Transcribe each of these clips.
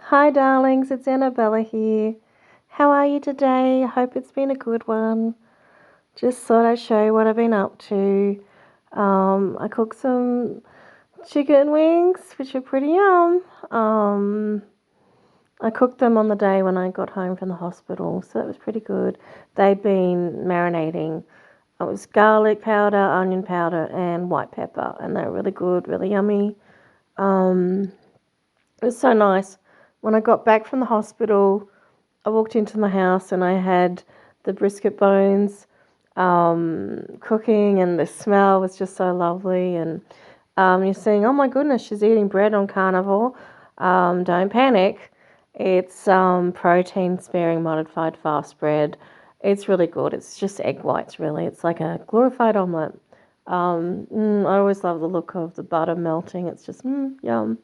Hi, darlings, it's Annabella here. How are you today? I hope it's been a good one. Just thought I'd show you what I've been up to. I cooked some chicken wings, which are pretty yum. I cooked them on the day when I got home from the hospital, so that was pretty good. They'd been marinating. It was garlic powder, onion powder, and white pepper, and they were really good, really yummy. Um, it was so nice. When I got back from the hospital, I walked into my house and I had the brisket bones cooking, and the smell was just so lovely. And you're saying, oh my goodness, she's eating bread on carnivore. Don't panic. It's protein sparing modified fast bread. It's really good. It's just egg whites, really. It's like a glorified omelette. I always love the look of the butter melting. It's just yum.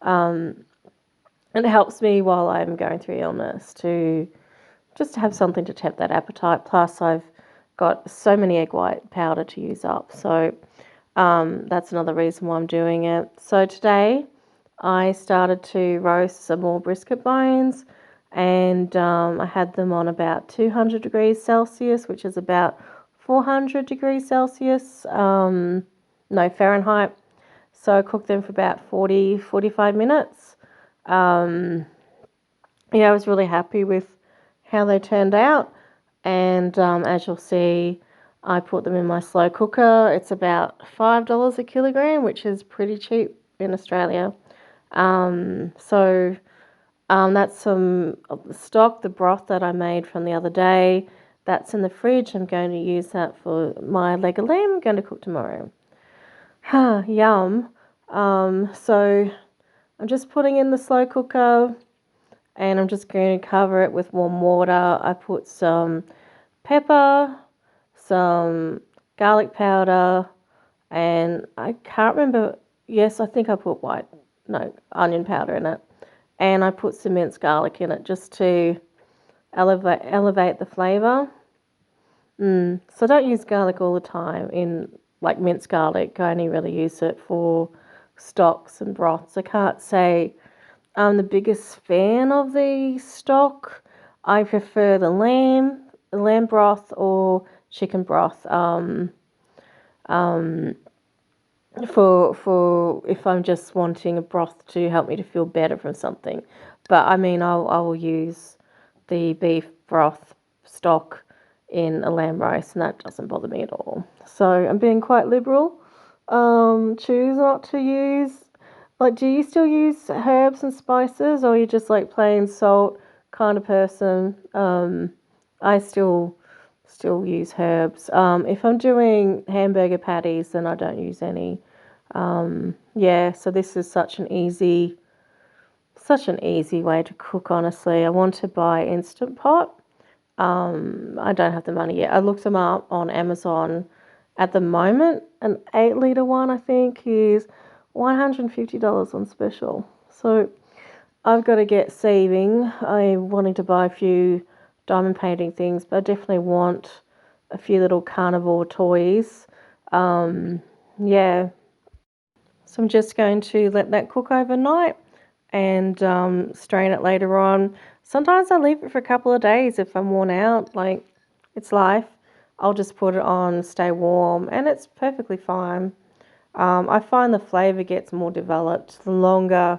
Um, and it helps me while I'm going through illness to just to have something to tap that appetite. Plus, I've got so many egg white powder to use up. So that's another reason why I'm doing it. So today I started to roast some more brisket bones, and I had them on about 200 degrees Celsius, which is about 400 degrees Celsius, no, Fahrenheit. So I cooked them for about 45 minutes. Um, yeah, I was really happy with how they turned out. And as you'll see, I put them in my slow cooker. It's about $5 a kilogram, which is pretty cheap in Australia. That's some of the stock, the broth that I made from the other day. That's in the fridge. I'm going to use that for my leg of lamb I'm going to cook tomorrow. Yum. So I'm just putting in the slow cooker, and I'm just going to cover it with warm water. I put some pepper, some garlic powder, and I can't remember. Yes, I think I put onion powder in it, and I put some minced garlic in it just to elevate the flavour. So don't use garlic all the time in like minced garlic. I only really use it for stocks and broths. I can't say I'm the biggest fan of the stock. I prefer the lamb broth or chicken broth. Um, for if I'm just wanting a broth to help me to feel better from something. But I mean, I will use the beef broth stock in a lamb roast, and that doesn't bother me at all. So I'm being quite liberal. Choose not to use. Like, do you still use herbs and spices, or are you just like plain salt kind of person? I still use herbs. If I'm doing hamburger patties, then I don't use any. Yeah, so this is such an easy way to cook, honestly. I want to buy Instant Pot. I don't have the money yet. I looked them up on Amazon. At the moment, an 8 litre one, I think, is $150 on special. So I've got to get saving. I'm wanting to buy a few diamond painting things, but I definitely want a few little carnivore toys. Yeah, so I'm just going to let that cook overnight and strain it later on. Sometimes I leave it for a couple of days if I'm worn out, like it's life. I'll just put it on, stay warm, and it's perfectly fine. I find the flavour gets more developed the longer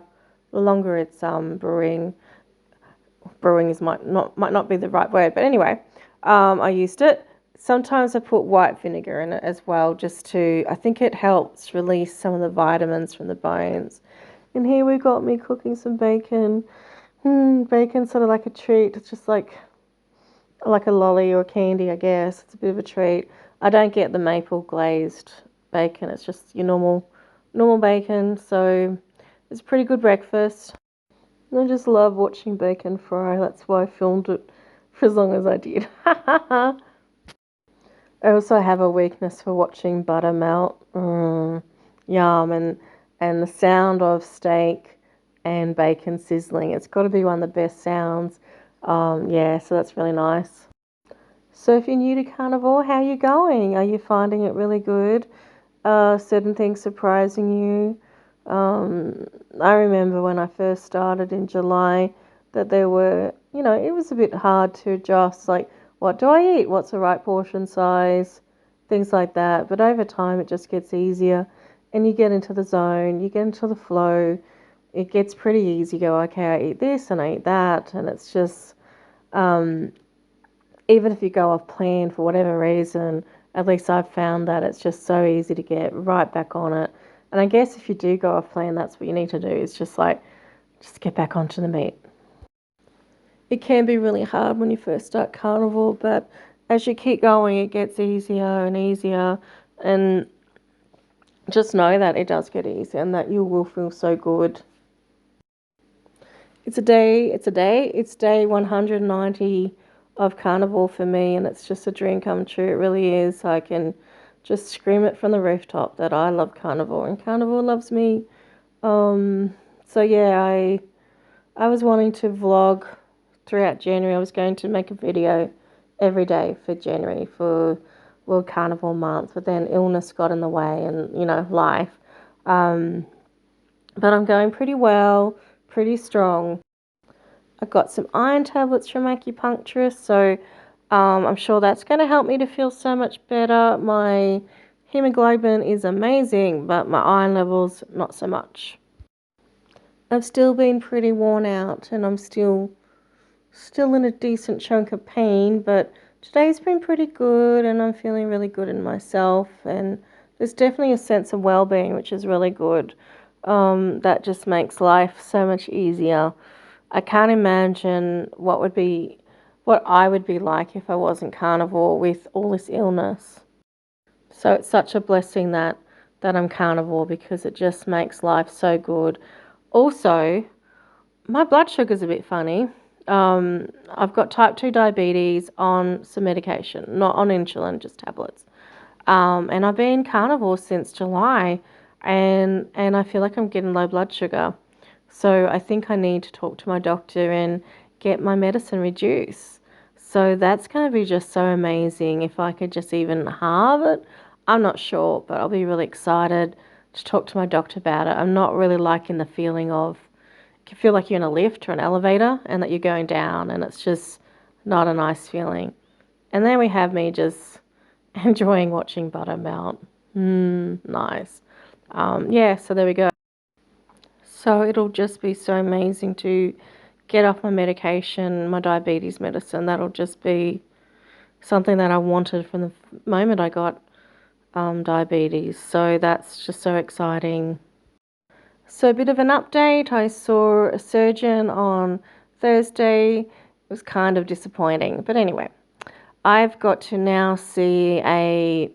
it's brewing. Brewing is might not be the right word, but anyway, I used it. Sometimes I put white vinegar in it as well, just to, I think it helps release some of the vitamins from the bones. And here we got me cooking some bacon. Bacon's sort of like a treat. It's just like a lolly or candy, I guess. It's a bit of a treat. I don't get the maple glazed bacon. It's just your normal bacon. So it's a pretty good breakfast. I just love watching bacon fry. That's why I filmed it for as long as I did. I also have a weakness for watching butter melt. Yum. And the sound of steak and bacon sizzling. It's got to be one of the best sounds. Yeah, so that's really nice. So if you're new to carnivore, how are you going? Are you finding it really good? Certain things surprising you? I remember when I first started in July that there were, it was a bit hard to adjust, like, what do I eat? What's the right portion size? Things like that. But over time, it just gets easier and you get into the zone, you get into the flow. It gets pretty easy. You go, okay, I eat this and I eat that. And it's just, um, even if you go off plan for whatever reason, at least I've found that it's just so easy to get right back on it. And I guess if you do go off plan, that's what you need to do, is just get back onto the meat. It can be really hard when you first start carnivore, but as you keep going, it gets easier and easier. And just know that it does get easier and that you will feel so good. It's day 190 of Carnivore for me, and it's just a dream come true. It really is. I can just scream it from the rooftop that I love Carnivore and Carnivore loves me. Um, so yeah, I was wanting to vlog throughout January. I was going to make a video every day for January for World Carnivore Month, but then illness got in the way and, life. Um, but I'm going pretty well, pretty strong. I got some iron tablets from acupuncturist, so I'm sure that's going to help me to feel so much better. My hemoglobin is amazing, but my iron levels, not so much. I've still been pretty worn out, and I'm still in a decent chunk of pain, but today's been pretty good, and I'm feeling really good in myself, and there's definitely a sense of well-being, which is really good. That just makes life so much easier. I can't imagine what I would be like if I wasn't carnivore with all this illness. So it's such a blessing that I'm carnivore, because it just makes life so good. Also, my blood sugar's a bit funny. I've got type 2 diabetes on some medication, not on insulin, just tablets. And I've been carnivore since July, and I feel like I'm getting low blood sugar. So I think I need to talk to my doctor and get my medicine reduced. So that's going to be just so amazing if I could just even halve it. I'm not sure, but I'll be really excited to talk to my doctor about it. I'm not really liking the feeling of, you feel like you're in a lift or an elevator and that you're going down, and it's just not a nice feeling. And then we have me just enjoying watching butter melt. Nice. Yeah, so there we go. So it'll just be so amazing to get off my medication, my diabetes medicine. That'll just be something that I wanted from the moment I got diabetes. So that's just so exciting. So a bit of an update. I saw a surgeon on Thursday. It was kind of disappointing. But anyway, I've got to now see a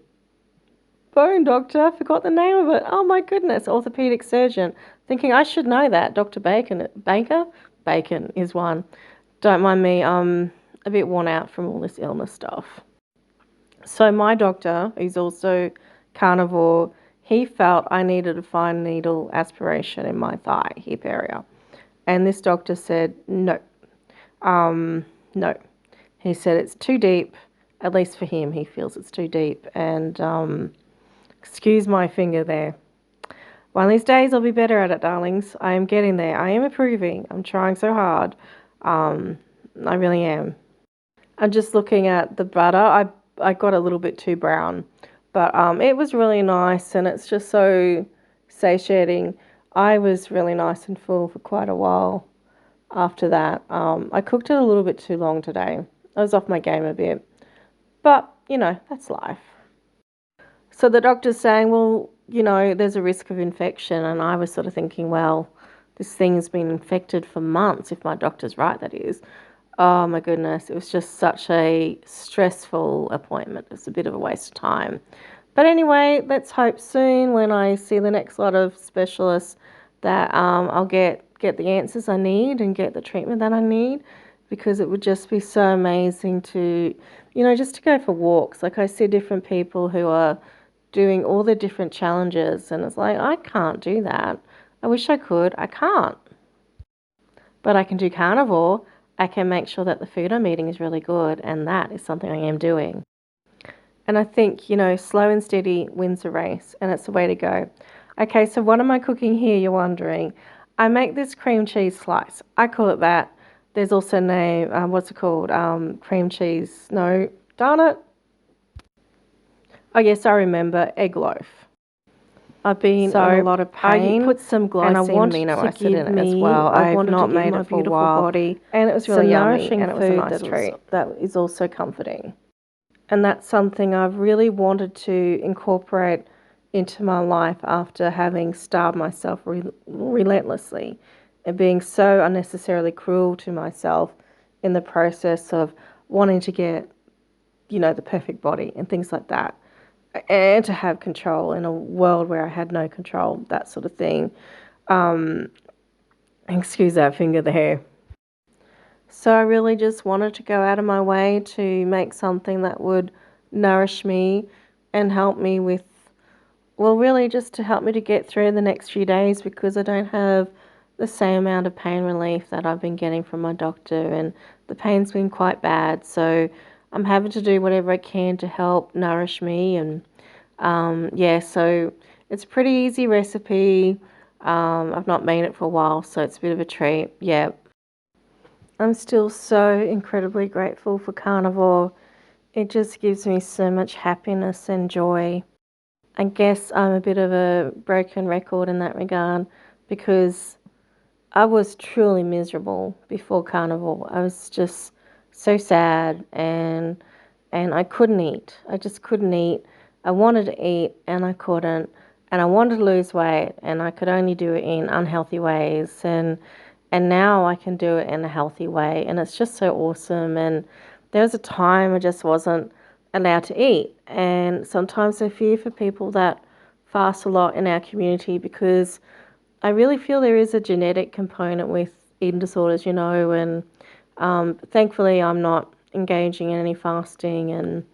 bone doctor. I forgot the name of it. Oh my goodness, orthopedic surgeon. Thinking I should know that. Dr. Bacon is one. Don't mind me, I'm a bit worn out from all this illness stuff. So my doctor, who's also carnivore, he felt I needed a fine needle aspiration in my thigh, hip area. And this doctor said, no. No. He said it's too deep, at least for him, he feels it's too deep. And, excuse my finger there. One of these days I'll be better at it, darlings. I am getting there. I am improving. I'm trying so hard. I really am. I'm just looking at the butter. I got a little bit too brown, but it was really nice, and it's just so satiating. I was really nice and full for quite a while after that. I cooked it a little bit too long today. I was off my game a bit, but that's life. So the doctor's saying, well, there's a risk of infection, and I was sort of thinking, well, this thing's been infected for months, if my doctor's right, that is. Oh my goodness, it was just such a stressful appointment. It's a bit of a waste of time. But anyway, let's hope soon when I see the next lot of specialists that I'll get the answers I need and get the treatment that I need, because it would just be so amazing to, just to go for walks. Like, I see different people who are doing all the different challenges, and it's like, I can't do that. I wish I could. I can't. But I can do carnivore. I can make sure that the food I'm eating is really good, and that is something I am doing. And I think, slow and steady wins the race, and it's the way to go. Okay, so what am I cooking here, you're wondering? I make this cream cheese slice. I call it that. There's also name, what's it called? Cream cheese, no, darn it. Oh yes, I remember, egg loaf. I've been in a lot of pain. I put some glycine amino acid in it as well. I've not made it for a while, and it was really yummy, and it was a nice treat. That is also comforting, and that's something I've really wanted to incorporate into my life after having starved myself relentlessly and being so unnecessarily cruel to myself in the process of wanting to get, the perfect body and things like that, and to have control in a world where I had no control, that sort of thing. Excuse that finger there. So I really just wanted to go out of my way to make something that would nourish me and help me with, well, really just to help me to get through the next few days, because I don't have the same amount of pain relief that I've been getting from my doctor, and the pain's been quite bad. So I'm having to do whatever I can to help nourish me. And yeah, so it's a pretty easy recipe. I've not made it for a while, so it's a bit of a treat. Yeah. I'm still so incredibly grateful for Carnivore. It just gives me so much happiness and joy. I guess I'm a bit of a broken record in that regard, because I was truly miserable before Carnivore. I was just so sad, and I couldn't eat. I just couldn't eat. I wanted to eat and I couldn't. And I wanted to lose weight and I could only do it in unhealthy ways. And now I can do it in a healthy way, and it's just so awesome. And there was a time I just wasn't allowed to eat. And sometimes I fear for people that fast a lot in our community, because I really feel there is a genetic component with eating disorders, and thankfully I'm not engaging in any fasting, and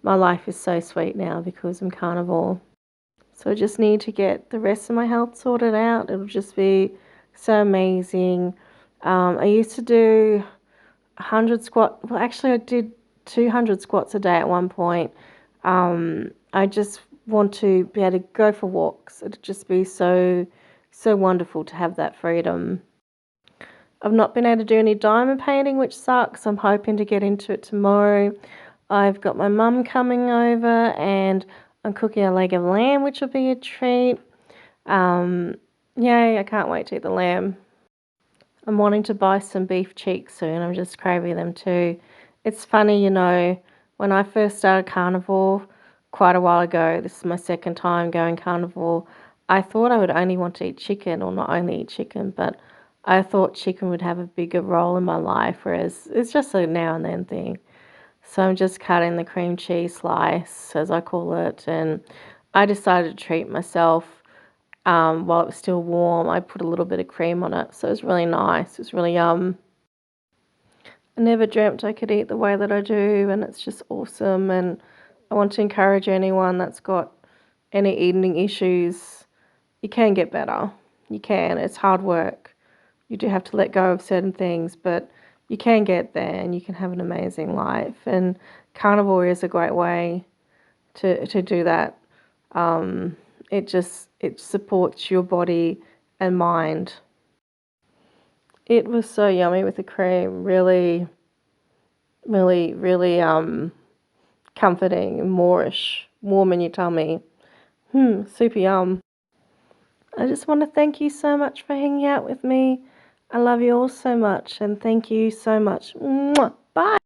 my life is so sweet now because I'm carnivore. So I just need to get the rest of my health sorted out. It'll just be so amazing. I used to do 100 squat. Well, actually, I did 200 squats a day at one point. I just want to be able to go for walks. It'd just be so, so wonderful to have that freedom. I've not been able to do any diamond painting, which sucks. I'm hoping to get into it tomorrow. I've got my mum coming over, and I'm cooking a leg of lamb, which will be a treat. Yay, I can't wait to eat the lamb. I'm wanting to buy some beef cheeks soon. I'm just craving them too. It's funny, when I first started carnivore quite a while ago, this is my second time going carnivore, I thought I would only want to eat chicken, or not only eat chicken, but I thought chicken would have a bigger role in my life, whereas it's just a now and then thing. So I'm just cutting the cream cheese slice, as I call it, and I decided to treat myself while it was still warm. I put a little bit of cream on it, so it was really nice. It was really yum. I never dreamt I could eat the way that I do, and it's just awesome. And I want to encourage anyone that's got any eating issues, you can get better. You can. It's hard work. You do have to let go of certain things, but you can get there and you can have an amazing life. And carnivore is a great way to do that. It supports your body and mind. It was so yummy with the cream. Really, really, really comforting and moorish, warm in your tummy. Super yum. I just want to thank you so much for hanging out with me. I love you all so much, and thank you so much. Mwah. Bye.